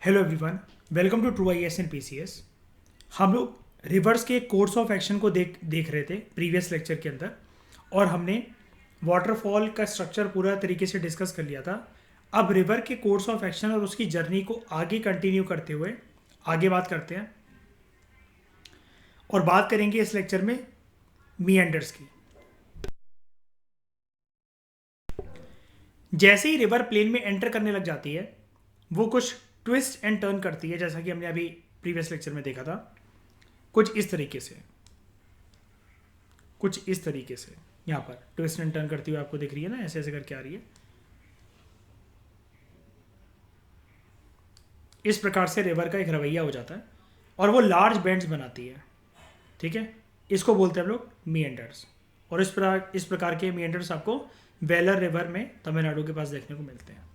Hello everyone, welcome to true I S and P C S. हम लोग reverse के course of action को देख रहे थे प्रीवियस लेक्चर के अंदर, और हमने वाटरफॉल का स्ट्रक्चर पूरा तरीके से डिस्कस कर लिया था। अब रिवर के कोर्स ऑफ एक्शन और उसकी जर्नी को आगे कंटिन्यू करते हुए आगे बात करते हैं, और बात करेंगे इस लेक्चर में मीएंडर्स की। जैसे ही रिवर प्लेन में एंटर करने लग जाती है, वो कुछ ट्विस्ट एंड टर्न करती है, जैसा कि हमने अभी प्रीवियस लेक्चर में देखा था। कुछ इस तरीके से, कुछ इस तरीके से यहाँ पर ट्विस्ट एंड टर्न करती हुई आपको दिख रही है ना, ऐसे ऐसे करके आ रही है। इस प्रकार से रिवर का एक रवैया हो जाता है और वो लार्ज बेंड्स बनाती है। ठीक है, इसको बोलते हैं हम लोग मीएंडर्स। और इस प्रकार के मीएंडर्स आपको वेलर रिवर में तमिलनाडु के पास देखने को मिलते हैं।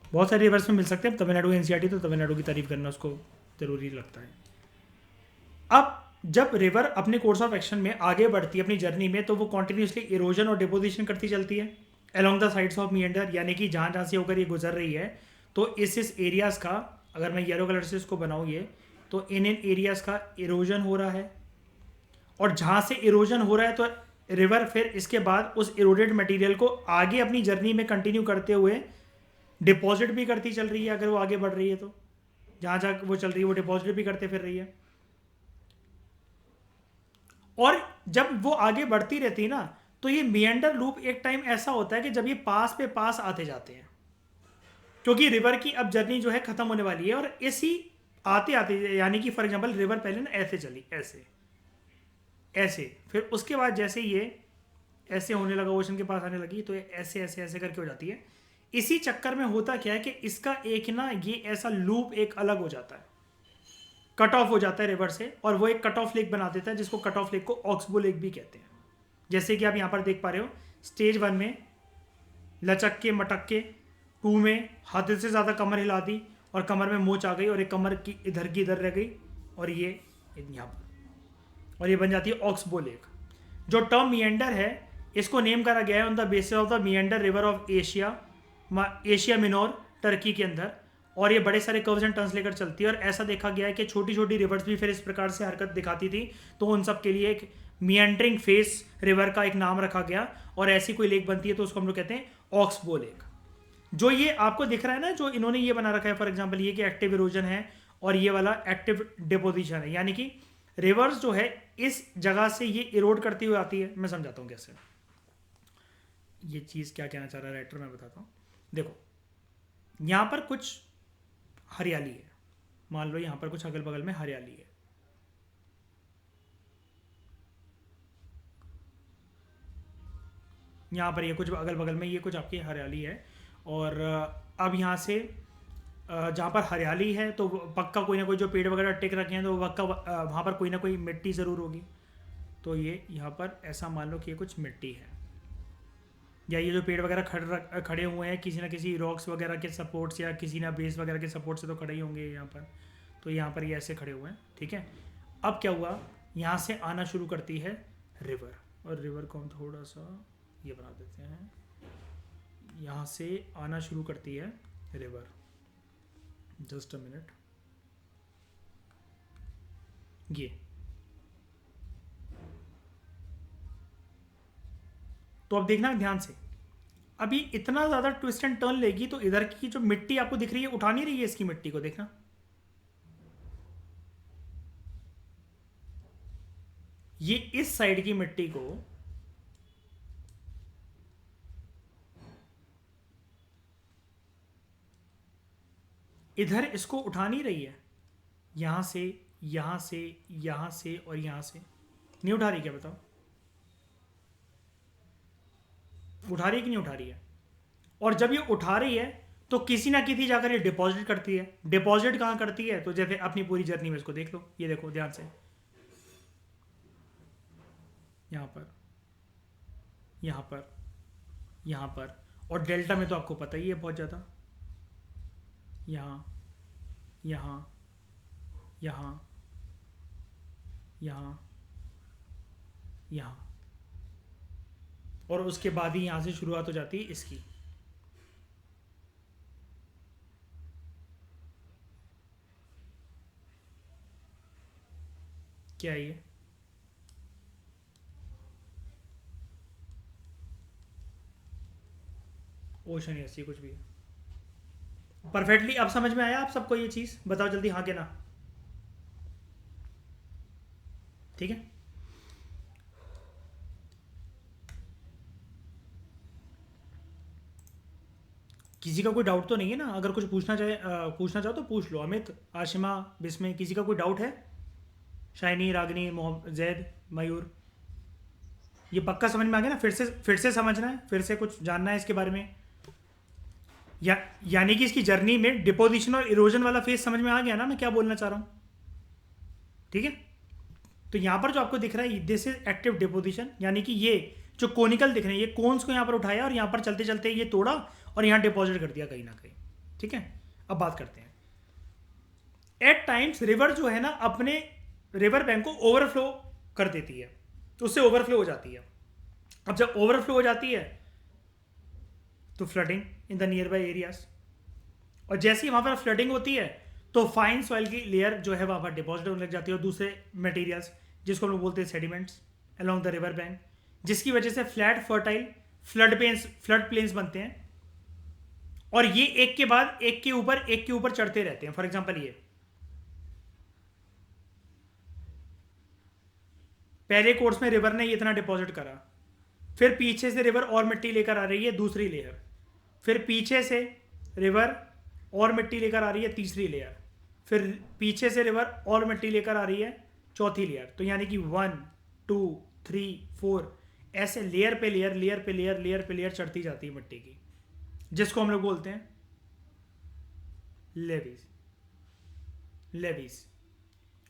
बहुत सारे रिवर्स में मिल सकते हैं। तमिलनाडु एनसीईआरटी तो तमिलनाडु की तारीफ करना उसको ज़रूरी लगता है। अब जब रिवर अपने कोर्स ऑफ एक्शन में आगे बढ़ती है अपनी जर्नी में, तो वो कॉन्टिन्यूसली इरोजन और डिपोजिशन करती चलती है अलोंग द साइड्स ऑफ मीएंडर, यानी कि जहाँ जहाँ से होकर ये गुजर रही है। तो इस एरियाज़ का, अगर मैं येलो कलर से इसको बनाऊँ ये, तो इन एरियाज़ का इरोजन हो रहा है। और जहाँ से इरोजन हो रहा है तो रिवर फिर इसके बाद उस इरोडेड मटेरियल को आगे अपनी जर्नी में कंटिन्यू करते हुए डिपॉजिट भी करती चल रही है। अगर वो आगे बढ़ रही है तो जहाँ जहाँ वो चल रही है वो डिपॉजिट भी करते फिर रही है। और जब वो आगे बढ़ती रहती है ना, तो ये मिएंडर लूप एक टाइम ऐसा होता है कि जब ये पास पे पास आते जाते हैं, क्योंकि रिवर की अब जर्नी जो है खत्म होने वाली है। और इसी आते आते, यानी कि फॉर एग्जांपल रिवर पहले ना ऐसे चली, ऐसे ऐसे, फिर उसके बाद जैसे ये ऐसे होने लगा, ओशन के पास आने लगी, तो ये ऐसे ऐसे ऐसे करके हो जाती है। इसी चक्कर में होता क्या है कि इसका एक ना ये ऐसा लूप एक अलग हो जाता है, कट ऑफ हो जाता है रिवर से, और वो एक कट ऑफ लेक बना देता है, जिसको कट ऑफ लेक को ऑक्सबो लेक भी कहते हैं। जैसे कि आप यहाँ पर देख पा रहे हो, स्टेज 1 में लचक के मटक के, 2 में हद से ज़्यादा कमर हिला दी और कमर में मोच आ गई, और एक कमर की इधर रह गई, और ये यहाँ पर, और ये बन जाती है ऑक्सबो लेक। जो टर्म मिएंडर है, इसको नेम करा गया है on the basis of the meander river of Asia Minor, Turkey के अंदर। और ये बड़े सारे कर्व्स एंड टर्न्स लेकर चलती है, और ऐसा देखा गया है कि छोटी छोटी रिवर्स भी फिर इस प्रकार से हरकत दिखाती थी, तो उन सब के लिए एक मिएंडरिंग फेस रिवर का एक नाम रखा गया। और ऐसी कोई लेक बनती है तो उसको हम लोग कहते हैं ऑक्सबो लेक। जो ये आपको दिख रहा है ना, जो इन्होंने ये बना रखा है, फॉर एग्जाम्पल ये कि एक्टिव इरोजन है और ये वाला एक्टिव डिपोजिशन है, यानी कि रिवर्स जो है इस जगह से ये इरोड करती हुई आती है। मैं समझाता हूँ कैसे, ये चीज़ क्या कहना चाह रहा है राइटर, मैं बताता हूँ। देखो, यहाँ पर कुछ हरियाली है, मान लो यहाँ पर कुछ अगल बगल में हरियाली है। यहाँ पर ये कुछ अगल बगल में ये कुछ आपकी हरियाली है। और अब यहाँ से जहाँ पर हरियाली है तो पक्का कोई ना कोई जो पेड़ वगैरह टिक रखे हैं, तो पक्का वहाँ पर कोई ना कोई मिट्टी ज़रूर होगी। तो ये यहाँ पर ऐसा मान लो कि ये कुछ मिट्टी है, या ये जो पेड़ वगैरह खड़े हुए हैं किसी ना किसी रॉक्स वगैरह के सपोर्ट से, या किसी ना बेस वगैरह के सपोर्ट से तो खड़े ही होंगे यहाँ पर। तो यहाँ पर ये ऐसे खड़े हुए हैं, ठीक है। अब क्या हुआ, यहाँ से आना शुरू करती है रिवर, और रिवर को हम थोड़ा सा ये बना देते हैं। यहाँ से आना शुरू करती है रिवर, जस्ट अ मिनट। ये तो अब देखना ध्यान से, अभी इतना ज़्यादा ट्विस्ट एंड टर्न लेगी तो इधर की जो मिट्टी आपको दिख रही है उठा नहीं रही है इसकी मिट्टी को, देखना। ये इस साइड की मिट्टी को इधर इसको उठा नहीं रही है, यहां से यहां से यहां से और यहां से नहीं उठा रही, क्या बताओ, उठा रही है कि नहीं उठा रही है। और जब ये उठा रही है तो किसी ना किसी जाकर ये डिपॉजिट करती है। डिपॉजिट कहाँ करती है, तो जैसे अपनी पूरी जर्नी में इसको देख लो, ये देखो ध्यान से, यहाँ पर, यहाँ पर, यहाँ पर, और डेल्टा में तो आपको पता ही है बहुत ज़्यादा, यहाँ, यहाँ, यहाँ, यहाँ, यहाँ, और उसके बाद ही यहाँ से शुरुआत हो जाती है इसकी। क्या है ये? ओशन या सी, कुछ भी है। परफेक्टली अब समझ में आया आप सबको ये चीज़? बताओ जल्दी हाँ के ना। ठीक है। किसी का कोई डाउट तो नहीं है ना? अगर कुछ पूछना चाहो तो पूछ लो। अमित, आशिमा, बिस्मे, किसी का कोई डाउट है? शाइनी, रागनी, जैद, मयूर, ये पक्का समझ में आ गया ना? फिर से समझना है, फिर से कुछ जानना है इसके बारे में? यानी कि इसकी जर्नी में डिपोजिशन और इरोजन वाला फेज समझ में आ गया ना मैं क्या बोलना चाह रहा हूँ? ठीक है। तो यहाँ पर जो आपको दिख रहा है दिस इज एक्टिव डिपोजिशन, यानी कि ये जो कोनिकल दिख रहे हैं ये कोन्स को यहाँ पर उठाया और यहाँ पर चलते चलते ये तोड़ा और यहाँ डिपॉजिट कर दिया कहीं ना कहीं। ठीक है। अब बात करते हैं। एट टाइम्स रिवर जो है ना अपने रिवर बैंक को ओवरफ्लो कर देती है, तो उससे ओवरफ्लो हो जाती है। अब जब ओवरफ्लो हो जाती है तो flooding in the near by areas, और जैसे ही वहां पर फ्लडिंग होती है तो फाइन सॉइल की लेयर जो है वहां पर डिपॉजिट होने लग जाती है और दूसरे मटेरियल्स जिसको हम लोग बोलते हैं sediments along the river bank, जिसकी वजह से फ्लैट फर्टाइल फ्लड प्लेन्स बनते हैं। और ये एक के बाद एक के ऊपर चढ़ते रहते हैं। फॉर एग्जाम्पल ये पहले कोर्स में रिवर ने इतना डिपॉजिट करा, फिर पीछे से रिवर और मिट्टी लेकर आ रही है दूसरी लेयर, फिर पीछे से रिवर और मिट्टी लेकर आ रही है तीसरी लेयर, फिर पीछे से रिवर और मिट्टी लेकर आ रही है चौथी लेयर। तो यानी कि 1 2 3 4 ऐसे लेयर पे लेयर लेयर पे लेयर लेयर पे लेयर चढ़ती जाती है मिट्टी की, जिसको हम लोग बोलते हैं लेवीज। लेवीज।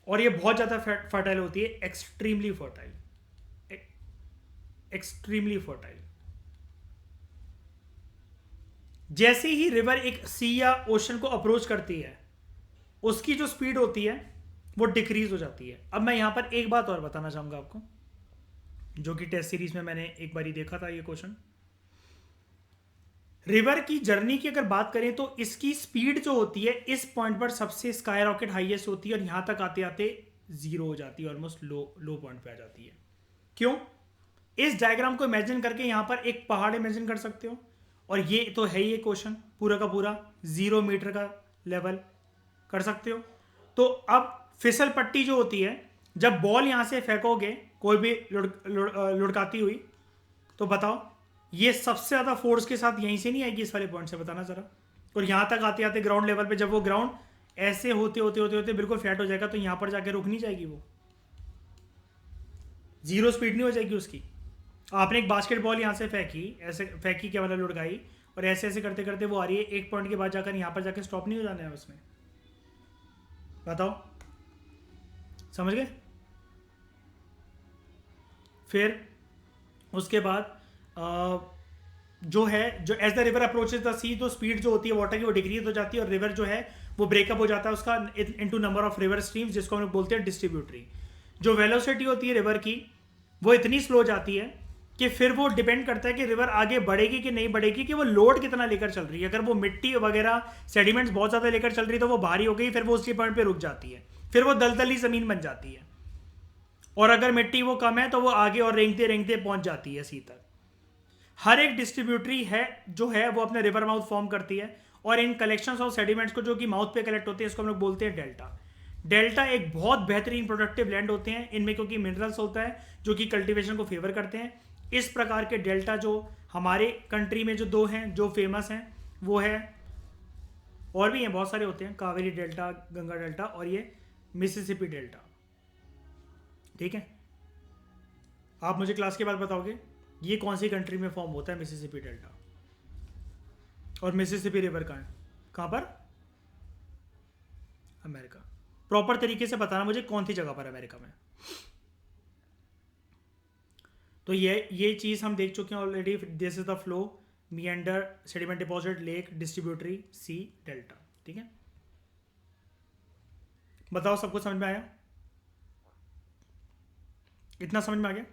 और ये बहुत ज़्यादा फर्टाइल होती है, एक्सट्रीमली फर्टाइल, एक्सट्रीमली फर्टाइल। जैसे ही रिवर एक सी या ओशन को अप्रोच करती है उसकी जो स्पीड होती है वो डिक्रीज हो जाती है। अब मैं यहां पर एक बात और बताना चाहूंगा आपको, जो कि टेस्ट सीरीज में मैंने एक बार ही देखा था ये क्वेश्चन। रिवर की जर्नी की अगर बात करें तो इसकी स्पीड जो होती है इस पॉइंट पर सबसे स्काई रॉकेट हाईएस्ट होती है और यहां तक आते आते जीरो हो जाती है, ऑलमोस्ट लो पॉइंट पे आ जाती है। क्यों? इस डायग्राम को इमेजिन करके यहां पर एक पहाड़ इमेजिन कर सकते हो, और ये तो है ही ये क्वेश्चन पूरा का पूरा 0 मीटर का लेवल कर सकते हो। तो अब फिसल पट्टी जो होती है, जब बॉल यहां से फेंकोगे कोई भी लुढ़काती हुई, तो बताओ ये सबसे ज्यादा फोर्स के साथ यहीं से नहीं आएगी, इस वाले पॉइंट से, बताना जरा। और यहां तक आते आते ग्राउंड लेवल पे जब वो ग्राउंड ऐसे होते होते होते होते बिल्कुल फ्लैट हो जाएगा तो यहां पर जाके रुक नहीं जाएगी, वो जीरो स्पीड नहीं हो जाएगी उसकी। आपने एक बास्केटबॉल यहाँ से फेंकी, ऐसे फेंकी क्या मतलब लुढ़काई, और ऐसे ऐसे करते करते वो आ रही है, एक पॉइंट के बाद जाकर यहाँ पर जाकर स्टॉप नहीं हो जाना है उसमें। बताओ, समझ गए? फिर उसके बाद जो है जो as the river approaches the sea, तो स्पीड जो होती है वाटर की वो डिक्रीज हो जाती है और रिवर जो है वो ब्रेकअप हो जाता है उसका into number of river streams, जिसको हम लोग बोलते हैं डिस्ट्रीब्यूटरी। जो वेलोसिटी होती है रिवर की वो इतनी स्लो जाती है कि फिर वो डिपेंड करता है कि रिवर आगे बढ़ेगी कि नहीं बढ़ेगी, कि वो लोड कितना लेकर चल रही है। अगर वो मिट्टी वगैरह सेडिमेंट्स बहुत ज़्यादा लेकर चल रही है तो वो भारी हो गई, फिर वो उसी पॉइंट पे रुक जाती है, फिर वो दलदली ज़मीन बन जाती है। और अगर मिट्टी वो कम है तो वो आगे और रेंगते रेंगते पहुंच जाती है सी तक। हर एक डिस्ट्रीब्यूटरी है जो है वो अपने रिवर माउथ फॉर्म करती है, और इन कलेक्शंस ऑफ सेडिमेंट्स को जो कि माउथ पे कलेक्ट होते हैं इसको हम लोग बोलते हैं डेल्टा। डेल्टा एक बहुत बेहतरीन प्रोडक्टिव लैंड होते हैं इनमें, क्योंकि मिनरल्स होता है जो कि कल्टीवेशन को फेवर करते हैं। इस प्रकार के डेल्टा जो हमारे कंट्री में जो दो हैं जो फेमस हैं वो है, और भी हैं बहुत सारे होते हैं, कावेरी डेल्टा, गंगा डेल्टा, और ये मिसिसिपी डेल्टा। ठीक है। आप मुझे क्लास के बाद बताओगे ये कौन सी कंट्री में फॉर्म होता है मिसिसिपी डेल्टा, और मिसिसिपी रिवर कहाँ है, कहाँ पर? अमेरिका। प्रॉपर तरीके से बताना मुझे कौन सी जगह पर अमेरिका में। तो ये चीज़ हम देख चुके हैं already. This is the flow, meander, sediment deposit, lake, distributary, sea, delta. ठीक है। बताओ सबको समझ में आया? इतना समझ में आ गया?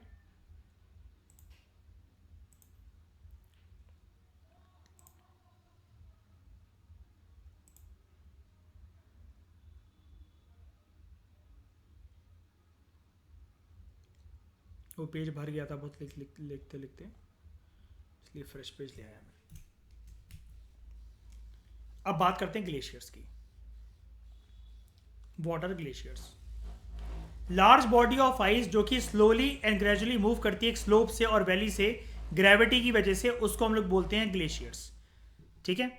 वो पेज भर गया था बहुत लिखते लिखते, इसलिए फ्रेश पेज ले आया मैं। अब बात करते हैं ग्लेशियर्स की। Water glaciers, large body of ice जो कि स्लोली एंड ग्रेजुअली मूव करती है एक स्लोप से और वैली से ग्रेविटी की वजह से, उसको हम लोग बोलते हैं ग्लेशियर्स। ठीक है,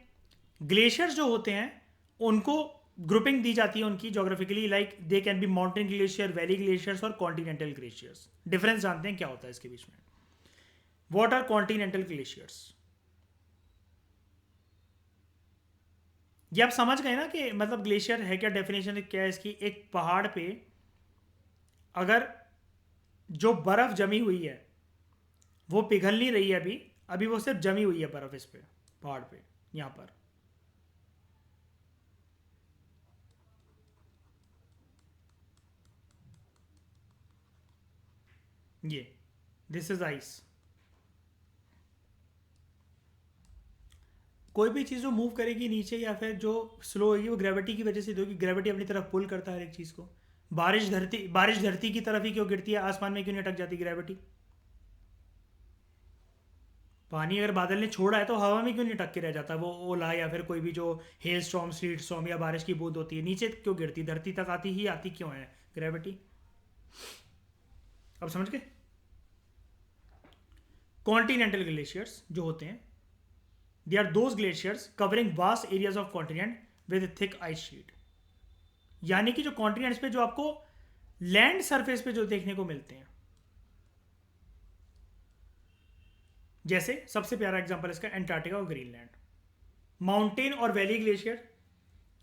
ग्लेशियर्स जो होते हैं उनको ग्रुपिंग दी जाती है उनकी geographically, like they can be mountain glacier, valley glaciers और कॉन्टिनेंटल ग्लेशियर्स। डिफरेंस जानते हैं क्या होता है इसके बीच में? What are continental glaciers? ये आप समझ गए ना कि मतलब ग्लेशियर है क्या, डेफिनेशन क्या है इसकी? एक पहाड़ पे अगर जो बर्फ जमी हुई है वो पिघल नहीं रही है अभी, अभी वो सिर्फ जमी हुई है बर्फ इस पे पहाड़ पे, यहां पर। ये दिस इज आइस। कोई भी चीज़ जो मूव करेगी नीचे या फिर जो स्लो होगी वो ग्रेविटी की वजह से होगी। ग्रेविटी अपनी तरफ पुल करता है हर एक चीज़ को। बारिश धरती की तरफ ही क्यों गिरती है, आसमान में क्यों नहीं अटक जाती ग्रेविटी? पानी अगर बादल ने छोड़ा है तो हवा में क्यों नहीं अटक के रह जाता? वो ओला या फिर कोई भी जो हेल स्टॉर्म, स्लीट स्टॉर्म या बारिश की बूंद होती है नीचे क्यों गिरती, धरती तक आती ही आती क्यों है ग्रेविटी? अब समझ गए? कॉन्टिनेंटल ग्लेशियर्स जो होते हैं, they are those glaciers covering vast areas of continent with thick ice sheet. यानी कि जो कॉन्टिनेंट्स पे जो आपको लैंड सरफेस पे जो देखने को मिलते हैं, जैसे सबसे प्यारा एग्जांपल इसका एंटार्क्टिका और ग्रीनलैंड। माउंटेन और वैली ग्लेशियर,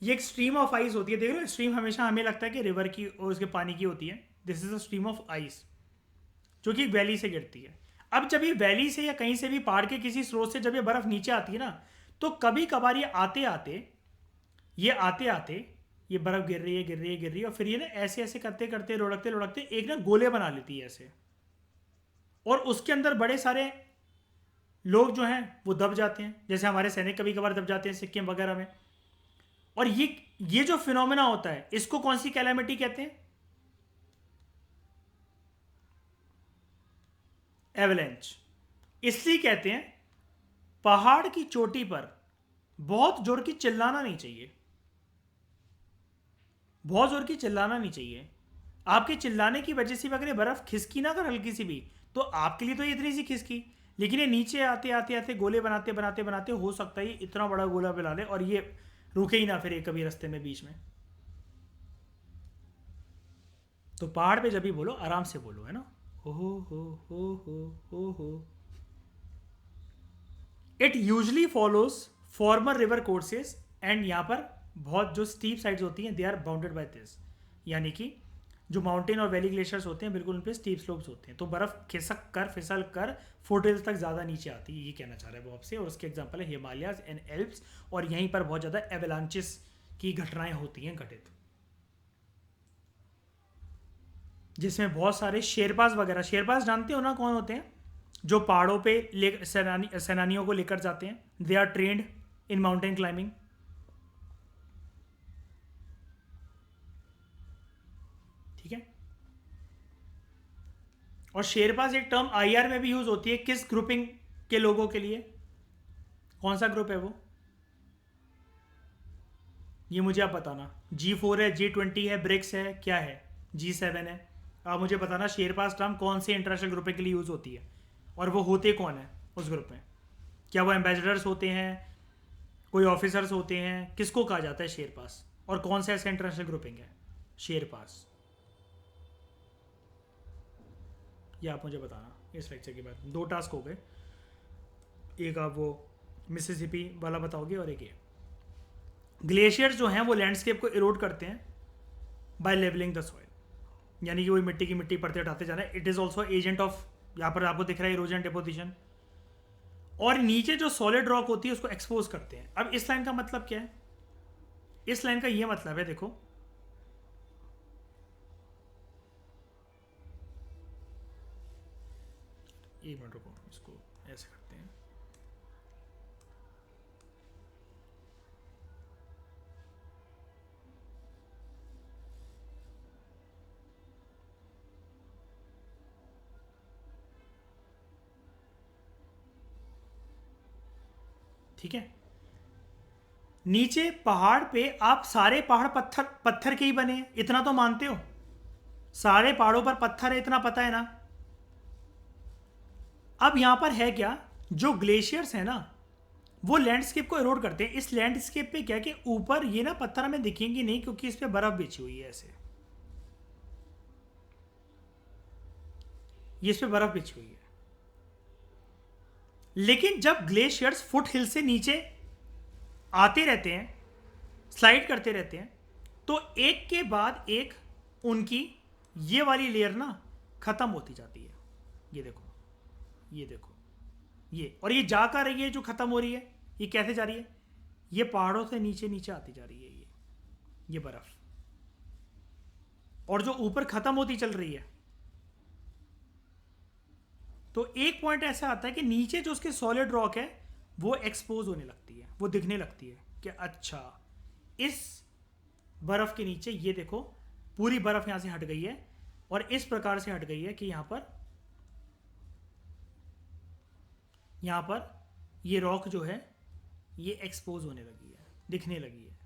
ये एक स्ट्रीम ऑफ आइस होती है। देख रहे हो, स्ट्रीम हमेशा हमें लगता है कि रिवर की और उसके पानी की होती है। This is a stream of ice जो कि वैली से गिरती है। अब जब ये वैली से या कहीं से भी पहाड़ के किसी स्रोत से जब ये बर्फ नीचे आती है ना, तो कभी कभार ये आते आते ये बर्फ गिर रही है, गिर रही है, गिर रही है, और फिर ये ना ऐसे ऐसे करते करते लुढ़कते लुढ़कते एक ना गोले बना लेती है ऐसे, और उसके अंदर बड़े सारे लोग जो हैं वो दब जाते हैं। जैसे हमारे सैनिक कभी कभार दब जाते हैं सिक्किम वगैरह में। और ये जो फिनोमेना होता है इसको कौन सी कैलामिटी कहते हैं? एवलेंच। इसलिए कहते हैं पहाड़ की चोटी पर बहुत जोर की चिल्लाना नहीं चाहिए, बहुत जोर की चिल्लाना नहीं चाहिए। आपके चिल्लाने की वजह से भी अगर ये बर्फ खिसकी ना, अगर हल्की सी भी, तो आपके लिए तो ये इतनी सी खिसकी, लेकिन ये नीचे आते आते आते गोले बनाते बनाते बनाते हो सकता है ये इतना बड़ा गोला बना ले और ये रुके ही ना फिर एक कभी रास्ते में बीच में। तो पहाड़ पे जब भी बोलो आराम से बोलो, है ना? हो हो हो हो। It usually follows former river courses and यहाँ पर बहुत जो स्टीप साइड्स होती हैं they are bounded by this. यानी कि जो माउंटेन और वैली ग्लेशियर्स होते हैं बिल्कुल उन पे स्टीप स्लोप्स होते हैं, तो बर्फ खिसक कर फिसल कर फुटेज तक ज़्यादा नीचे आती है, ये कहना चाह रहा है वो आपसे। और उसके एग्जाम्पल है हिमालयाज एंड एल्प्स, और यहीं पर बहुत ज़्यादा एवलांचिस की घटनाएं होती हैं घटित, जिसमें बहुत सारे शेरपास वगैरह, शेरपास जानते हो ना कौन होते हैं? जो पहाड़ों पे सेनानियों को लेकर जाते हैं। They are trained in mountain climbing. ठीक है, और शेरपास एक टर्म आईआर में भी यूज होती है किस ग्रुपिंग के लोगों के लिए? कौन सा ग्रुप है वो, ये मुझे आप बताना। G4 है, G20 है, ब्रिक्स है, क्या है, G7 है? आप मुझे बताना शेरपास टर्म कौन से इंटरनेशनल ग्रुपिंग के लिए यूज होती है, और वो होते कौन है उस ग्रुप में? क्या वो एम्बेसडर्स होते हैं, कोई ऑफिसर्स होते हैं? किसको कहा जाता है शेरपास, और कौन सा ऐसा इंटरनेशनल ग्रुपिंग है शेरपास? ये आप मुझे बताना इस लेक्चर के बाद। 2 टास्क हो गए, एक आप वो मिसिसिपी वाला बताओगे और एक ये। ग्लेशियर्स जो हैं वो लैंडस्केप को इरोड करते हैं बाय लेवलिंग द सॉइल, यानी कि वही मिट्टी की मिट्टी परतें हटाते जाना है। It is also agent of, यहाँ पर आपको दिख रहा है इरोजन डिपोजिशन। और नीचे जो सॉलिड रॉक होती है उसको एक्सपोज करते हैं। अब इस लाइन का मतलब क्या है? इस लाइन का ये मतलब है, देखो एक मिनट रुको, इसको ऐसे करते हैं। ठीक है। नीचे पहाड़ पे आप सारे पहाड़ पत्थर पत्थर के ही बने हैं, इतना तो मानते हो। सारे पहाड़ों पर पत्थर है, इतना पता है ना। अब यहां पर है क्या, जो ग्लेशियर्स है ना वो लैंडस्केप को इरोड करते हैं। इस लैंडस्केप पे क्या है कि ऊपर ये ना पत्थर हमें दिखेंगे नहीं क्योंकि इस पे बर्फ बिछी हुई है ऐसे, ये इस पे बर्फ बिछी हुई है। लेकिन जब ग्लेशियर्स फुट हिल से नीचे आते रहते हैं, स्लाइड करते रहते हैं, तो एक के बाद एक उनकी ये वाली लेयर ना खत्म होती जाती है। ये देखो, ये देखो, ये और ये जा कर रही है जो खत्म हो रही है, ये कैसे जा रही है, ये पहाड़ों से नीचे नीचे आती जा रही है ये बर्फ, और जो ऊपर खत्म होती चल रही है। तो एक पॉइंट ऐसा आता है कि नीचे जो उसके सॉलिड रॉक है वो एक्सपोज होने लगती है, वो दिखने लगती है कि अच्छा इस बर्फ के नीचे ये देखो पूरी बर्फ यहां से हट गई है, और इस प्रकार से हट गई है कि यहां पर ये रॉक जो है ये एक्सपोज होने लगी है, दिखने लगी है।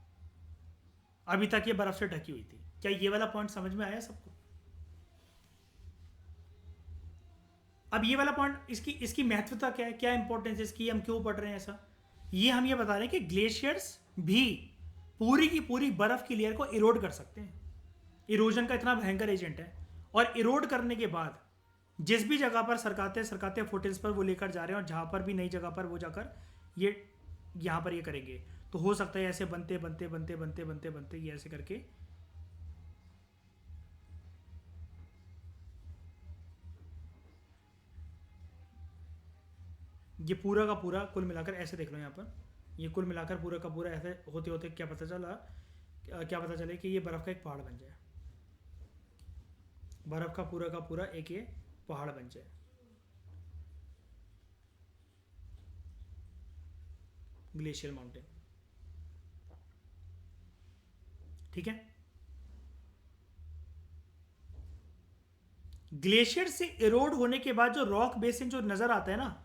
अभी तक ये बर्फ से ढकी हुई थी। क्या ये वाला पॉइंट समझ में आया सबको? अब ये वाला पॉइंट, इसकी महत्वता क्या है, क्या इंपॉर्टेंस है इसकी, हम क्यों पढ़ रहे हैं ऐसा, ये हम ये बता रहे हैं कि ग्लेशियर्स भी पूरी की पूरी बर्फ की लेयर को इरोड कर सकते हैं। इरोजन का इतना भयंकर एजेंट है, और इरोड करने के बाद जिस भी जगह पर सरकाते सरकाते फुटेज पर वो लेकर जा रहे हैं, और जहां पर भी नई जगह पर वो जाकर ये यहां पर ये करेंगे, तो हो सकता है ऐसे बनते बनते बनते बनते बनते बनते ये ऐसे करके ये पूरा का पूरा कुल मिलाकर ऐसे देख लो यहाँ पर, ये कुल मिलाकर पूरा का पूरा ऐसे होते होते क्या पता चले कि ये बर्फ का एक पहाड़ बन जाए, बर्फ का पूरा एक ये पहाड़ बन जाए। ग्लेशियर माउंटेन, ठीक है। ग्लेशियर से इरोड होने के बाद जो रॉक बेसिन जो नजर आता है ना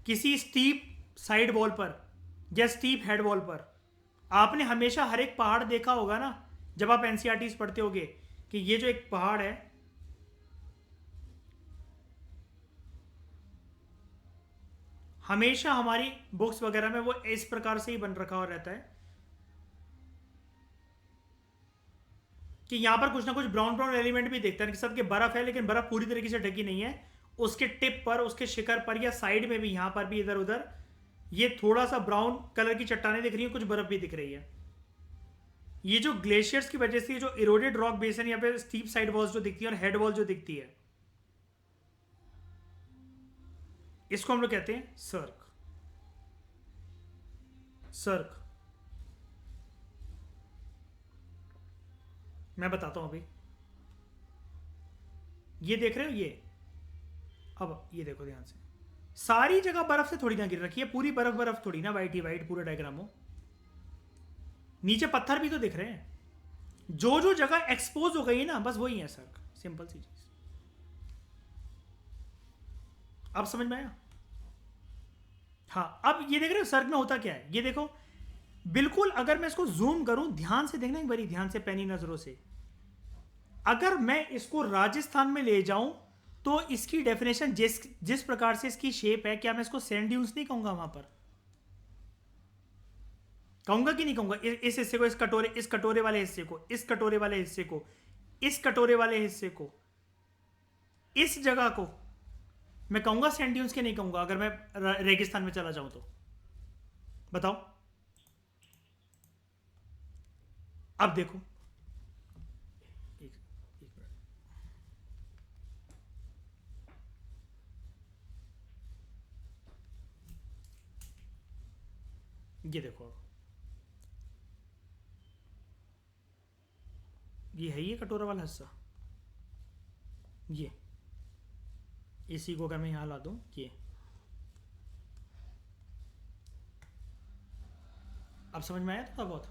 किसी स्टीप साइड वॉल पर या स्टीप हेड वॉल पर, आपने हमेशा हर एक पहाड़ देखा होगा ना जब आप एनसीईआरटी पढ़ते होगे कि ये जो एक पहाड़ है, हमेशा हमारी बुक्स वगैरह में वो इस प्रकार से ही बन रखा हुआ रहता है कि यहां पर कुछ ना कुछ ब्राउन ब्राउन एलिमेंट भी देखते हैं कि सबके बर्फ है, लेकिन बर्फ पूरी तरीके से ढकी नहीं है। उसके टिप पर, उसके शिखर पर या साइड में भी, यहां पर भी इधर उधर ये थोड़ा सा ब्राउन कलर की चट्टानें दिख रही है, कुछ बर्फ भी दिख रही है। ये जो ग्लेशियर्स की वजह से जो इरोडेड रॉक बेसन या फिर स्टीप साइड वॉल्स जो दिखती है और हेड वॉल जो दिखती है, इसको हम लोग कहते हैं सर्क। सर्क मैं बताता हूं अभी, ये देख रहे हो ये, अब ये देखो ध्यान से, सारी जगह बर्फ से थोड़ी ना गिर रखी है, पूरी बर्फ बर्फ थोड़ी ना, वाइट ही वाइट पूरा डायग्राम हो, नीचे पत्थर भी तो दिख रहे हैं। जो जो जगह एक्सपोज हो गई है ना बस वही है सर्क, सिंपल सी चीज। अब समझ में आया? हाँ, अब ये देख रहे हो सर्क में होता क्या है, ये देखो बिल्कुल, अगर मैं इसको जूम करूं, ध्यान से देखना एक बारी, ध्यान से पैनी नजरों से, अगर मैं इसको राजस्थान में ले जाऊं तो इसकी डेफिनेशन जिस प्रकार से इसकी शेप है, क्या मैं इसको सैंड ड्यून्स नहीं कहूंगा वहां पर? कहूंगा कि नहीं कहूंगा? इस हिस्से को, इस कटोरे वाले हिस्से को, इस कटोरे वाले हिस्से को, इस कटोरे वाले हिस्से को, इस जगह को मैं कहूंगा सैंड ड्यून्स के? नहीं कहूंगा अगर मैं रेगिस्तान में चला जाऊं तो? बताओ। अब देखो, एक मिनट, ये देखो, ये है ये कटोरा वाला हिस्सा, ये इसी को अगर मैं यहां ला दूं, ये अब समझ में आया थोड़ा बहुत?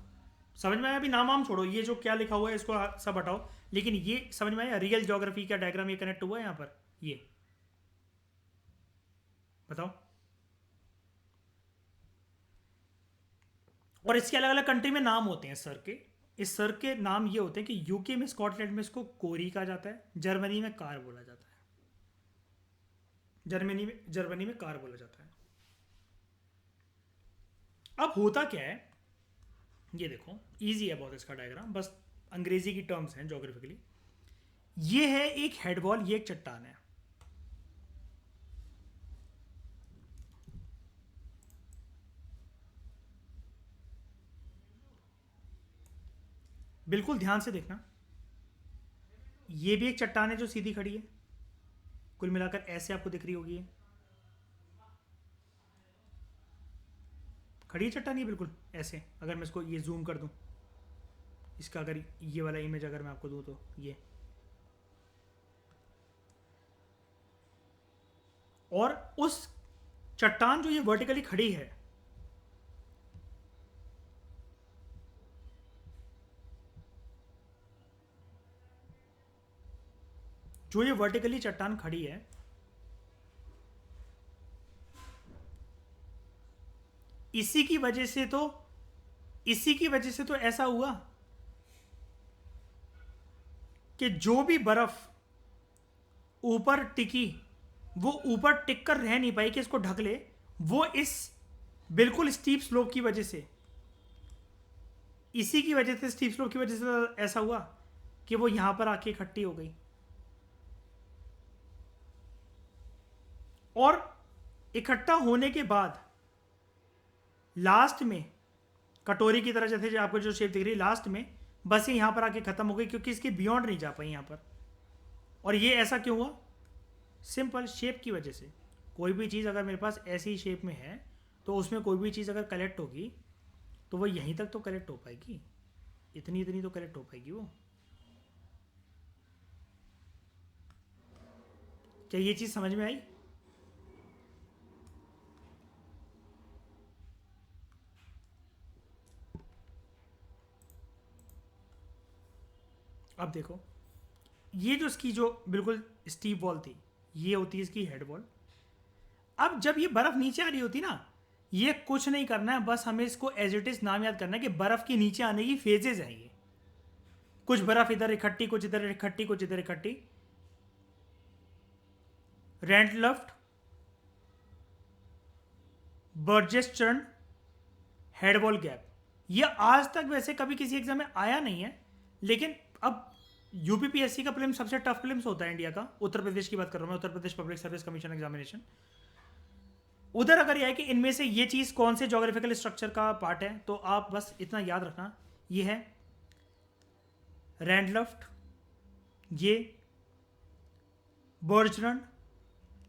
समझ में आया? अभी नाम वाम छोड़ो, ये जो क्या लिखा हुआ है इसको सब हटाओ, लेकिन ये समझ में आया रियल ज्योग्राफी का डायग्राम ये कनेक्ट हुआ है यहां पर, ये बताओ। और इसके अलग अलग कंट्री में नाम होते हैं सर के। इस सर के नाम ये होते हैं कि यूके में, स्कॉटलैंड में इसको कोरी कहा जाता है, जर्मनी में कार बोला जाता है। जर्मनी में कार बोला जाता है। अब होता क्या है, ये देखो इजी है बहुत इसका डायग्राम, बस अंग्रेजी की टर्म्स हैं ज्योग्राफिकली। ये है एक हेड वॉल, ये एक चट्टान है। बिल्कुल ध्यान से देखना, ये भी एक चट्टान है जो सीधी खड़ी है, कुल मिलाकर ऐसे आपको दिख रही होगी। ये खड़ी है चट्टान, ये बिल्कुल ऐसे। अगर मैं इसको ये जूम कर दूं, इसका अगर ये वाला इमेज अगर मैं आपको दूं तो ये, और उस चट्टान जो ये वर्टिकली खड़ी है, जो ये वर्टिकली चट्टान खड़ी है, इसी की वजह से तो ऐसा हुआ कि जो भी बर्फ ऊपर टिकी वो ऊपर टिक कर रह नहीं पाई कि इसको ढक ले, वो इस बिल्कुल स्टीप स्लोप की वजह से, इसी की वजह से, स्टीप स्लोप की वजह से ऐसा हुआ कि वो यहां पर आके इकट्ठी हो गई। और इकट्ठा होने के बाद लास्ट में कटोरी की तरह, जैसे जो आपको जो शेप दिख रही है, लास्ट में बस ये यहां पर आके खत्म हो गई, क्योंकि इसके बियॉन्ड नहीं जा पाई यहां पर। और ये ऐसा क्यों हुआ? सिंपल शेप की वजह से। कोई भी चीज़ अगर मेरे पास ऐसी शेप में है तो उसमें कोई भी चीज़ अगर कलेक्ट होगी तो वो यहीं तक तो कलेक्ट हो पाएगी, इतनी इतनी तो कलेक्ट हो पाएगी वो। क्या ये चीज़ समझ में आई? अब देखो, ये जो इसकी जो बिल्कुल स्टीप वॉल थी, ये होती है इसकी हेड वॉल। अब जब ये बर्फ नीचे आ रही होती ना, ये कुछ नहीं करना है, बस हमें इसको एज इट इज नाम याद करना है कि बर्फ के नीचे आने की फेजेज हैं ये। कुछ बर्फ इधर इकट्ठी, कुछ इधर इकट्ठी, कुछ इधर इकट्ठी। रैंडलफ्ट, बर्जेस्टर्न, हेड वॉल गैप। ये आज तक वैसे कभी किसी एग्जाम में आया नहीं है, लेकिन अब यूपीपीएससी का प्रीलिम्स सबसे टफ प्रीलिम्स होता है इंडिया का। उत्तर प्रदेश की बात कर रहा हूं मैं, Uttar Pradesh public service commission examination. उधर अगर यह है कि इनमें से ये चीज़ कौन से जोग्राफिकल स्ट्रक्चर का पार्ट है, तो आप बस इतना याद रखना, ये है रैंडलफ्ट, ये bergschrund,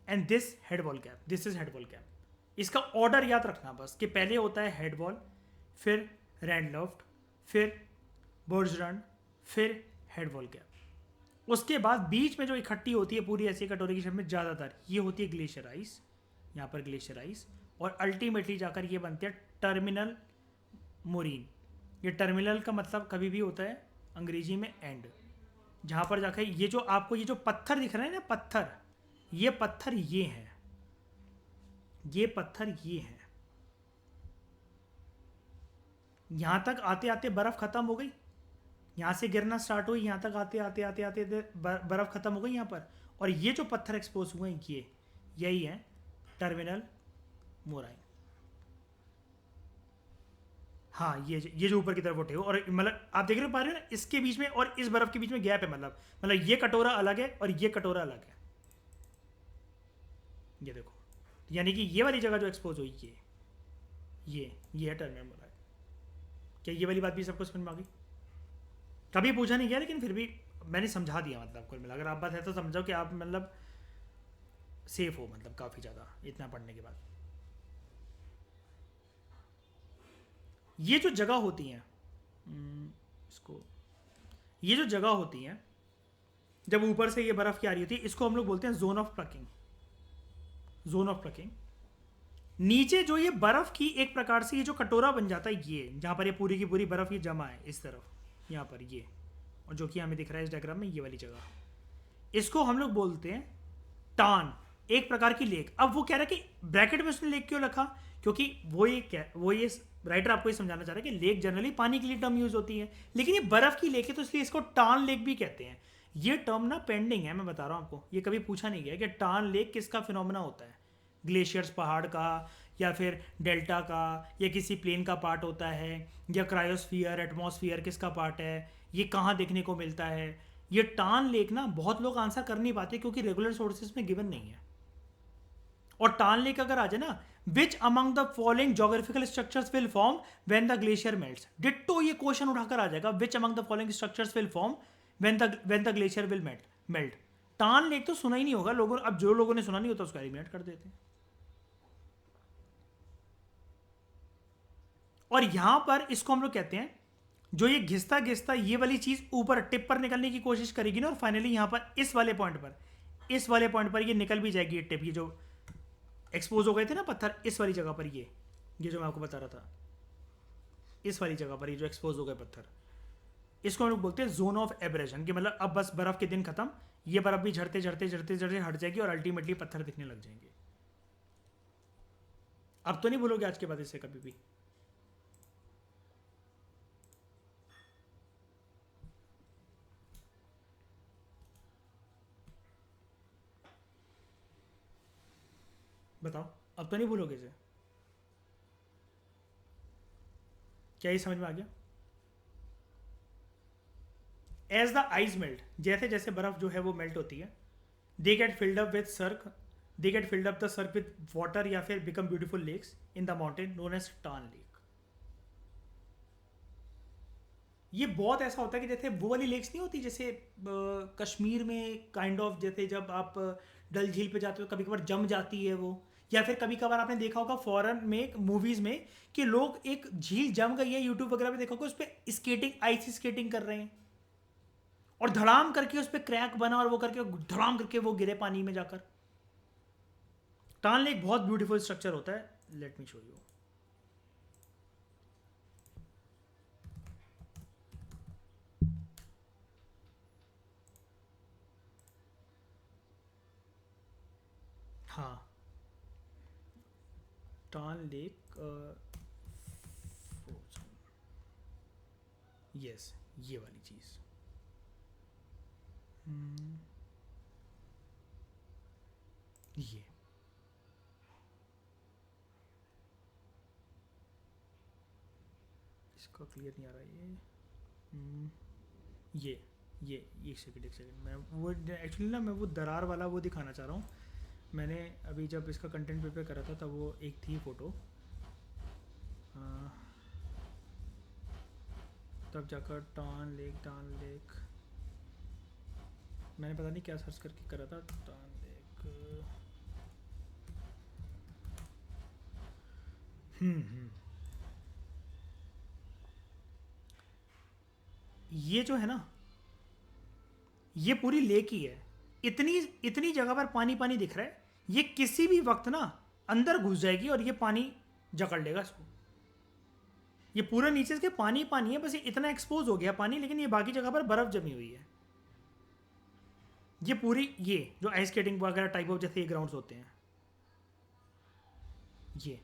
and this head wall gap, this is head wall gap. इसका ऑर्डर याद रखना बस, कि पहले होता है हेड वॉल, फिर रैंडलफ्ट, फिर बर्जरन, फिर हेड वॉल गैप। उसके बाद बीच में जो इकट्ठी होती है पूरी ऐसी कटोरी की शेप में, ज़्यादातर ये होती है ग्लेशियर आइस, यहाँ पर ग्लेशियर आइस, और अल्टीमेटली जाकर ये बनते हैं टर्मिनल मोरीन। ये टर्मिनल का मतलब कभी भी होता है अंग्रेजी में एंड, जहाँ पर जाकर ये जो आपको ये जो पत्थर दिख रहे हैं ना, पत्थर, ये पत्थर ये हैं, ये पत्थर ये हैं। यहाँ तक आते आते बर्फ़ ख़त्म हो गई, यहाँ से गिरना स्टार्ट हुई, यहाँ तक आते आते आते आते बर्फ़ ख़त्म हो गई यहाँ पर, और ये जो पत्थर एक्सपोज हुए हैं ये, यही है टर्मिनल मोराइन। हाँ, ये जो ऊपर की तरफ उठे हो, और मतलब आप देख रहे पा रहे हो ना, इसके बीच में और इस बर्फ़ के बीच में गैप है, मतलब ये कटोरा अलग है और ये कटोरा अलग है। ये देखो, यानी कि ये वाली जगह जो एक्सपोज हुई ये है टर्मिनल मोराइन। क्या ये वाली बात भी सबको समझ में आ गई? कभी पूछा नहीं गया, लेकिन फिर भी मैंने समझा दिया, मतलब कुल मिला अगर आप बात है तो समझो कि आप मतलब सेफ हो, मतलब काफ़ी ज़्यादा इतना पढ़ने के बाद। ये जो जगह होती हैं, इसको, ये जो जगह होती हैं जब ऊपर से ये बर्फ़ की आ रही होती है, इसको हम लोग बोलते हैं zone of plucking. Zone of plucking. नीचे जो ये बर्फ़ की एक प्रकार से ये जो कटोरा बन जाता है, ये जहाँ पर ये पूरी की पूरी बर्फ़ ये जमा है इस तरफ, यहाँ पर ये, और जो कि हमें दिख रहा है इस डायग्राम में, ये वाली जगह, इसको हम लोग बोलते हैं टान, एक प्रकार की लेक। अब वो कह रहा है कि ब्रैकेट में उसने लेक क्यों रखा, क्योंकि वो ये राइटर आपको ये समझाना चाह रहा है कि लेक जनरली पानी के लिए टर्म यूज होती है, लेकिन ये बर्फ की लेक है तो इसलिए इसको टान लेक भी कहते हैं। ये टर्म ना पेंडिंग है, मैं बता रहा हूँ आपको, ये कभी पूछा नहीं गया कि टान लेक किसका फिनोमेना होता है, ग्लेशियर्स पहाड़ का, या फिर डेल्टा का, या किसी प्लेन का पार्ट होता है, या क्रायोस्फीयर एटमॉस्फियर किसका पार्ट है, ये कहाँ देखने को मिलता है। ये टान लेक ना बहुत लोग आंसर कर नहीं पाते क्योंकि रेगुलर सोर्सेज में गिवन नहीं है। और टान लेक अगर आ जाए ना, which among the following geographical structures will form when the glacier melts, ditto ये क्वेश्चन उठाकर आ जाएगा, which among the following structures will form when the glacier will melt. टान लेक तो सुना ही नहीं होगा लोगों, अब जो लोगों ने सुना नहीं होता उसको एलिमिनेट कर देते हैं। और यहां पर इसको हम लोग कहते हैं, जो ये घिसता घिसता ये वाली चीज ऊपर टिप पर निकलने की कोशिश करेगी ना, और फाइनली यहां पर इस वाले पॉइंट पर ये निकल भी जाएगी, ये टिप, ये जो एक्सपोज हो गए थे ना पत्थर इस वाली जगह पर, ये जो मैं आपको बता रहा था, इस वाली जगह पर ये जो एक्सपोज हो गए पत्थर, इसको हम लोग बोलते हैं जोन ऑफ एब्रेशन, कि मतलब अब बस बर्फ के दिन खत्म, ये बर्फ भी झड़ते झड़ते झड़ते झड़ते हट जाएगी और अल्टीमेटली पत्थर दिखने लग जाएंगे। अब तो नहीं भूलोगे आज के बाद इसे कभी भी। बताओ, अब तो नहीं भूलोगे इसे? क्या ये समझ में आ गया? एज द आइस मेल्ट, जैसे जैसे बर्फ जो है वो मेल्ट होती है, they get filled up with cirque, they get filled up the cirque with water, या फिर become beautiful lakes in the mountain known as tarn lake. ये बहुत ऐसा होता है कि जैसे वो वाली लेक्स नहीं होती, जैसे कश्मीर में काइंड ऑफ, जैसे जब आप डल झील पे जाते हो कभी कभार जम जाती है वो, या फिर कभी कभार आपने देखा होगा फॉरेन में मूवीज में कि लोग एक झील जम गई है, यूट्यूब वगैरह पे देखा होगा, उस पर स्केटिंग, आइस स्केटिंग कर रहे हैं, और धड़ाम करके उस पर क्रैक बना और वो करके धड़ाम करके वो गिरे पानी में जाकर। टान लेक बहुत ब्यूटीफुल स्ट्रक्चर होता है, लेट मी शो यू। हाँ, टान लेक, यस, ये वाली चीज। ये इसका क्लियर नहीं आ रहा ये एक सेकंड मैं वो एक्चुअली ना, मैं वो दरार वाला वो दिखाना चाह रहा हूँ। मैंने अभी जब इसका कंटेंट प्रिपेयर करा था तब वो एक थी फ़ोटो, तब जाकर टान लेक मैंने पता नहीं क्या सर्च करके करा था, टान लेक। ये जो है ना, ये पूरी लेक ही है, इतनी इतनी जगह पर पानी पानी दिख रहा है, ये किसी भी वक्त ना अंदर घुस जाएगी और ये पानी जकड़ लेगा इसको। ये पूरा नीचे से पानी पानी है, बस ये इतना एक्सपोज हो गया पानी, लेकिन ये बाकी जगह पर बर्फ जमी हुई है। ये पूरी, ये जो आइस स्केटिंग वगैरह टाइप ऑफ जैसे ये ग्राउंड्स होते हैं, ये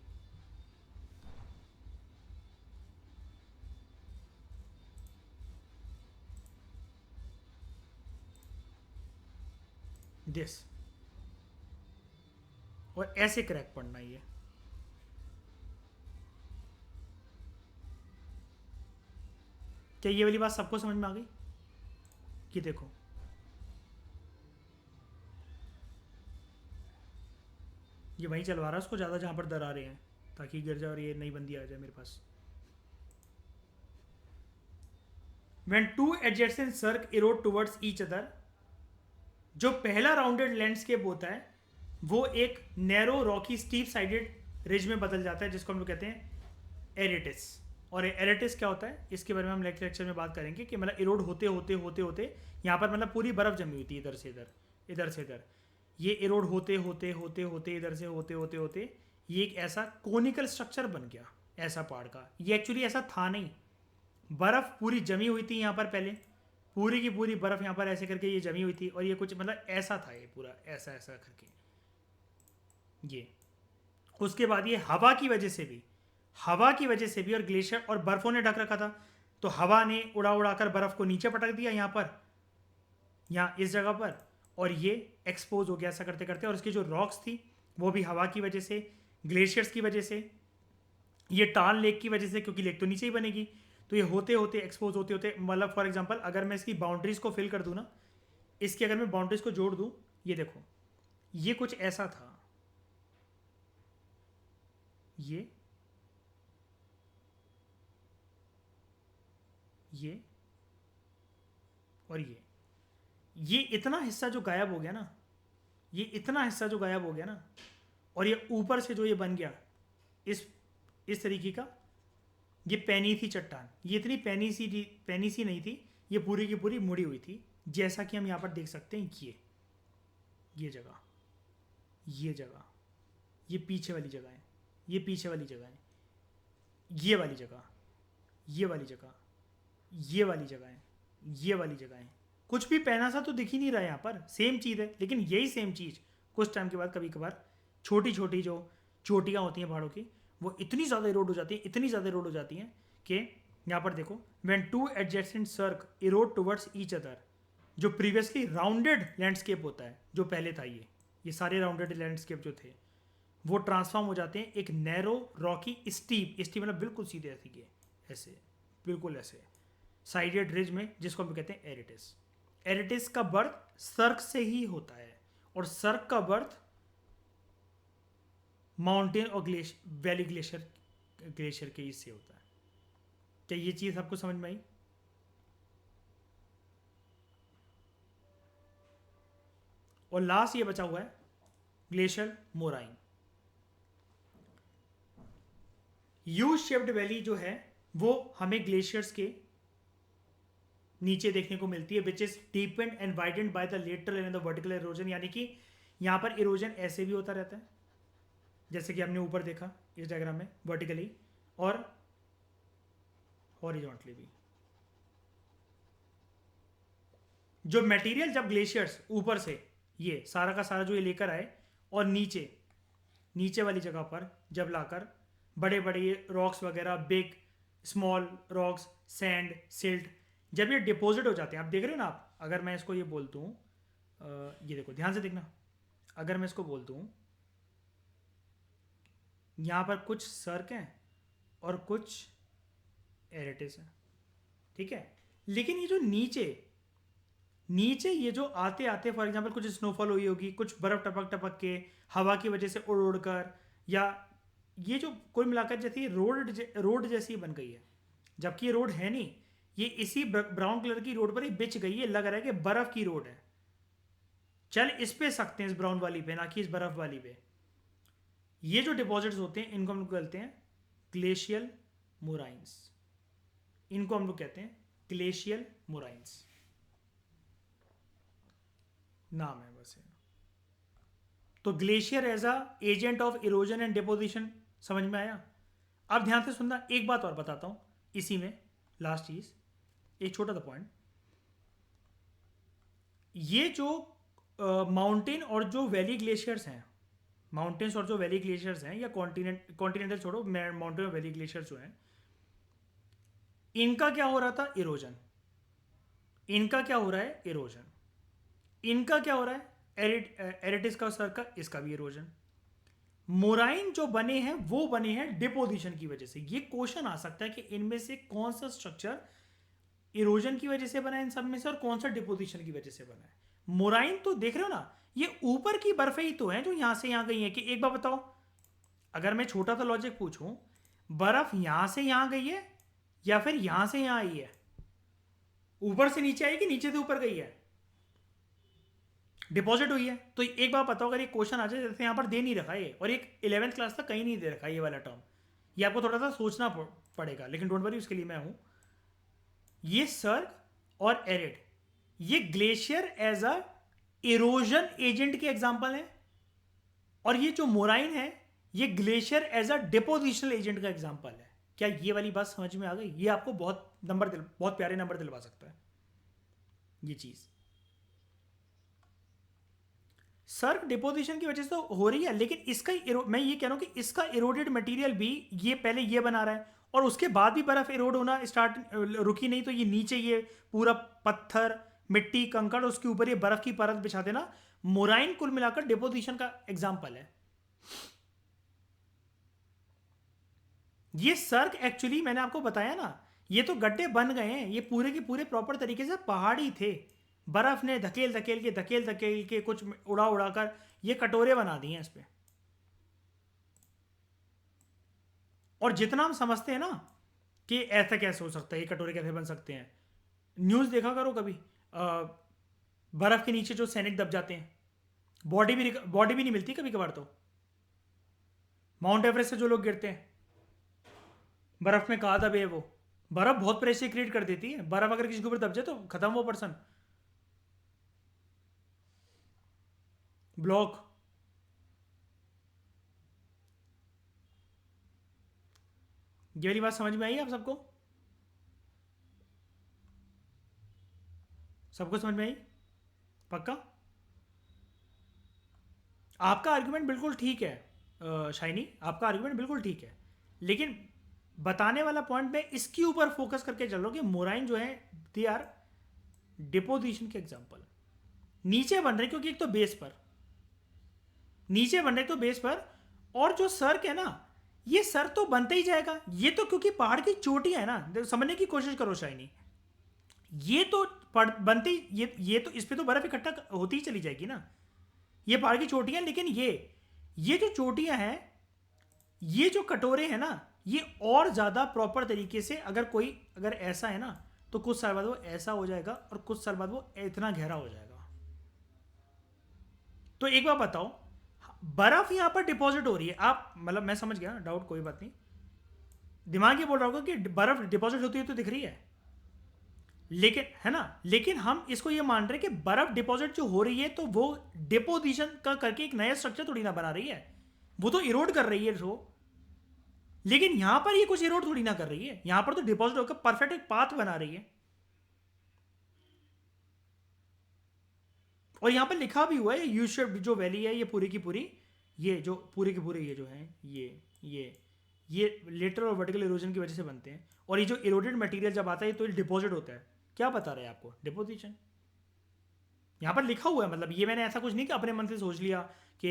दिस, और ऐसे क्रैक पड़ना ये। क्या ये वाली बात सबको समझ में आ गई? कि देखो, ये वहीं चलवा रहा है उसको ज़्यादा जहाँ पर दरारें हैं, ताकि गिर जाए और ये नई बंदी आ जाए मेरे पास। When two adjacent cirques erode towards each other, जो पहला राउंडेड लैंडस्केप होता है वो एक narrow Rocky steep sided ridge में बदल जाता है, जिसको हम लोग कहते हैं एरेटिस। और एरेटिस क्या होता है इसके बारे में हम लेक्चर में बात करेंगे, कि मतलब इरोड होते होते होते होते यहाँ पर मतलब पूरी बर्फ जमी हुई थी इधर से इधर, इधर से इधर, ये इरोड होते होते होते होते इधर से होते होते होते ये एक ऐसा कोनिकल स्ट्रक्चर बन गया, ऐसा पहाड़ का। ये एक्चुअली ऐसा था नहीं, बर्फ पूरी जमी हुई थी यहाँ पर पहले, पूरी की पूरी बर्फ यहाँ पर ऐसे करके ये जमी हुई थी, और ये कुछ मतलब ऐसा था, ये पूरा ऐसा ऐसा करके ये। उसके बाद ये हवा की वजह से भी हवा की वजह से भी, और ग्लेशियर और बर्फों ने ढक रखा था, तो हवा ने उड़ा उड़ा कर बर्फ को नीचे पटक दिया यहाँ पर, यहाँ इस जगह पर, और ये एक्सपोज हो गया ऐसा करते करते। और उसकी जो रॉक्स थी वो भी हवा की वजह से, ग्लेशियर्स की वजह से, ये टाल लेक की वजह से, क्योंकि लेक तो नीचे ही बनेगी, तो ये होते होते एक्सपोज होते होते, मतलब फॉर एग्जांपल अगर मैं इसकी बाउंड्रीज को फिल कर दूँ ना, इसकी अगर मैं बाउंड्रीज को जोड़ दूँ, ये देखो ये कुछ ऐसा था, ये और ये इतना हिस्सा जो गायब हो गया ना, ये इतना हिस्सा जो गायब हो गया ना, और ये ऊपर से जो ये बन गया इस तरीके का, ये पैनी थी चट्टान, ये इतनी पैनी सी नहीं थी, ये पूरी की पूरी मुड़ी हुई थी, जैसा कि हम यहाँ पर देख सकते हैं। ये जगह, ये जगह, ये पीछे वाली जगह है, ये पीछे वाली जगह है, ये वाली जगह, ये वाली जगह, ये वाली जगह है, ये वाली जगह है। कुछ भी पहना सा तो दिख ही नहीं रहा है यहाँ पर, सेम चीज़ है, लेकिन यही सेम चीज़ कुछ टाइम के बाद कभी कभार छोटी छोटी जो चोटियाँ होती हैं पहाड़ों की, वो इतनी ज़्यादा इरोड हो जाती हैं, इतनी ज़्यादा इरोड हो जाती हैं कि यहाँ पर देखो, when two adjacent cirque erode towards each other, जो प्रीवियसली राउंडेड लैंडस्केप होता है, जो पहले था ये सारे राउंडेड लैंडस्केप जो थे, वो ट्रांसफॉर्म हो जाते हैं एक नैरो रॉकी स्टीप मतलब बिल्कुल सीधे ऐसे बिल्कुल ऐसे साइडेड रिज में, जिसको हम कहते हैं एरिटिस। एरिटिस का बर्थ सर्क से ही होता है, और सर्क का बर्थ माउंटेन और वैली ग्लेशियर के इससे होता है। क्या ये चीज़ आपको समझ में आई? और लास्ट ये बचा हुआ है glacier moraine. U shaped valley जो है वो हमें ग्लेशियर्स के नीचे देखने को मिलती है, which is depend and widened by the lateral and the vertical erosion, यानी कि यहाँ पर इरोजन ऐसे भी होता रहता है, जैसे कि हमने ऊपर देखा इस डायग्राम में, वर्टिकली और हॉरिजॉन्टली भी। जो मटेरियल जब ग्लेशियर्स ऊपर से ये सारा का सारा जो ये लेकर आए, और नीचे वाली जगह पर जब लाकर बड़े बड़े रॉक्स वगैरह, big small rocks, sand, silt, जब ये डिपॉजिट हो जाते हैं, आप देख रहे हो ना, आप अगर मैं इसको ये बोलता हूँ, ये देखो ध्यान से देखना, अगर मैं इसको बोलता हूँ यहाँ पर कुछ सर्क हैं और कुछ एरेटिस हैं, ठीक है, लेकिन ये जो नीचे ये जो आते आते फॉर एग्जांपल कुछ स्नोफॉल हुई होगी, कुछ बर्फ टपक टपक के हवा की वजह से उड़ उड़ कर, या ये जो कुल मिलाकर जैसे रोड जैसी बन गई है, जबकि ये रोड है नहीं, ये इसी ब्राउन कलर की रोड पर ही बिछ गई है, लग रहा है कि बर्फ की रोड है, चल इस पे सकते हैं, इस ब्राउन वाली पे, ना कि इस बर्फ वाली पे। ये जो डिपॉजिट्स होते हैं इनको हम लोग कहते हैं ग्लेशियल मोराइंस, इनको हम लोग कहते हैं ग्लेशियल मोराइंस, नाम है बस ये। तो glacier as a agent of erosion and deposition, समझ में आया? अब ध्यान से सुनना, एक बात और बताता हूं इसी में, लास्ट चीज, एक छोटा सा पॉइंट, ये जो माउंटेन और जो वैली ग्लेशियर्स हैं, माउंटेन्स और जो वैली ग्लेशियर्स हैं, या कॉन्टिनेंटल छोड़ो, माउंटेन और वैली ग्लेशियर्स जो हैं, इनका क्या हो रहा था? इरोजन। इनका क्या हो रहा है? इरोजन। इनका क्या हो रहा है? एरिटिस का, सर का, इसका भी इरोजन। मोराइन जो बने हैं वो बने हैं डिपोजिशन की वजह से। ये क्वेश्चन आ सकता है कि इनमें से कौन सा स्ट्रक्चर इरोजन की वजह से बना है इन सब में से, और कौन सा डिपोजिशन की वजह से बना है। मोराइन तो देख रहे हो ना, ये ऊपर की बर्फें ही तो हैं जो यहां से यहां गई हैं। कि एक बार बताओ, अगर मैं छोटा सा लॉजिक पूछूं, बर्फ यहां से यहां गई है या फिर यहां से यहां आई है? ऊपर से नीचे आई कि नीचे से ऊपर गई है? डिपॉजिट हुई है। तो एक बार बताओ, अगर ये क्वेश्चन आ जाए, जैसे यहां पर दे नहीं रखा है, और एक 11th क्लास तक कहीं नहीं दे रखा ये वाला टर्म, ये आपको थोड़ा सा सोचना पड़ेगा, लेकिन डोंट वरी, उसके लिए मैं हूं। ये सर्ग और एरिड, ये glacier as a erosion agent के एग्जाम्पल है, और ये जो मोराइन है ये glacier as a depositional agent का एग्जाम्पल है। क्या ये वाली बात समझ में आ गई? ये आपको बहुत प्यारे नंबर दिलवा सकता है ये चीज। सर्क डिपोजिशन की वजह से तो हो रही है, लेकिन इसका मैं ये कह रहा हूँ कि इसका इरोडेड मटेरियल भी ये पहले ये बना रहा है और उसके बाद भी बर्फ इरोड होना स्टार्ट रुकी नहीं, तो ये नीचे ये पूरा पत्थर मिट्टी कंकड़ उसके ऊपर ये बर्फ की परत बिछा देना, मोराइन कुल मिलाकर डिपोजिशन का एग्जाम्पल है। ये सर्क एक्चुअली मैंने आपको बताया ना, ये तो गड्ढे बन गए हैं, ये पूरे के पूरे प्रॉपर तरीके से पहाड़ी थे, बर्फ ने धकेल धकेल के कुछ उड़ा उड़ा कर ये कटोरे बना दिए हैं इस पे। और जितना हम समझते हैं ना कि ऐसा कैसे हो सकता है, ये कटोरे कैसे बन सकते हैं, न्यूज़ देखा करो कभी, बर्फ के नीचे जो सैनिक दब जाते हैं, बॉडी भी नहीं मिलती कभी कभार तो। माउंट एवरेस्ट से जो लोग गिरते हैं बर्फ में, कहा दबे है वो, बर्फ बहुत प्रेशर क्रिएट कर देती है, बर्फ अगर किसी के ऊपर दब जाए तो खत्म वो पर्सन, ब्लॉक। ये वाली बात समझ में आई आप सबको? सबको समझ में आई? पक्का? आपका आर्गुमेंट बिल्कुल ठीक है शाइनी, आपका आर्गुमेंट बिल्कुल ठीक है, लेकिन बताने वाला पॉइंट मैं इसके ऊपर फोकस करके चल रहा हूँ कि मोराइन जो है दे आर डिपोजिशन के एग्जाम्पल। नीचे बन रहे क्योंकि एक तो बेस पर, नीचे बन रहे तो बेस पर, और जो सर्क है ना, ये सर तो बनता ही जाएगा, ये तो क्योंकि पहाड़ की चोटियां है ना, समझने की कोशिश करो शाइनी, ये तो बनते ही ये तो इस पे तो बर्फ इकट्ठा होती ही चली जाएगी ना, ये पहाड़ की चोटियां, लेकिन ये जो चोटियां हैं, ये जो कटोरे हैं ना, ये और ज़्यादा प्रॉपर तरीके से अगर ऐसा है ना, तो कुछ साल बाद वो ऐसा हो जाएगा और कुछ साल बाद वो इतना गहरा हो जाएगा। तो एक बार बताओ, बर्फ यहां पर डिपॉजिट हो रही है, आप मतलब मैं समझ गया डाउट, कोई बात नहीं, दिमाग ये बोल रहा होगा कि बर्फ डिपॉजिट होती है तो दिख रही है, लेकिन है ना, लेकिन हम इसको ये मान रहे हैं कि बर्फ डिपॉजिट जो हो रही है तो वो डिपोजिशन का करके एक नया स्ट्रक्चर थोड़ी ना बना रही है, वो तो इरोड कर रही है जो, लेकिन यहां पर ये कुछ इरोड थोड़ी ना कर रही है, यहां पर तो डिपॉजिट होकर परफेक्ट एक पाथ बना रही है। और यहां पर लिखा भी हुआ है यू शेप्ड जो वैली है, ये पूरी की पूरी, ये जो पूरे के पूरे ये जो है ये ये लेटरल और वर्टिकल इरोजन की वजह से बनते हैं, और ये जो इरोडेड मटेरियल जब आता है तो ये डिपॉजिट होता है। क्या बता रहे हैं आपको? डिपोजिशन यहाँ पर लिखा हुआ है, मतलब ये मैंने ऐसा कुछ नहीं कि अपने मन से सोच लिया कि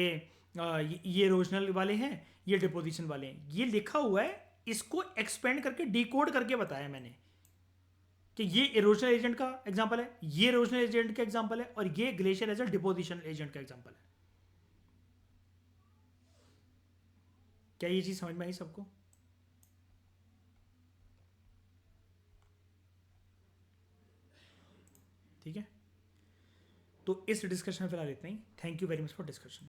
ये इरोजनल वाले हैं ये डिपोजिशन वाले हैं, ये लिखा हुआ है, इसको एक्सपेंड करके डिकोड करके बताया मैंने कि ये इरोजनल एजेंट का एग्जांपल है, ये इरोजनल एजेंट का एग्जांपल है, और ये glacier as a deposition agent का एग्जांपल है। क्या ये चीज़ समझ में आई सबको? ठीक है, तो इस डिस्कशन में फिलहाल इतना ही। Thank you very much for discussion.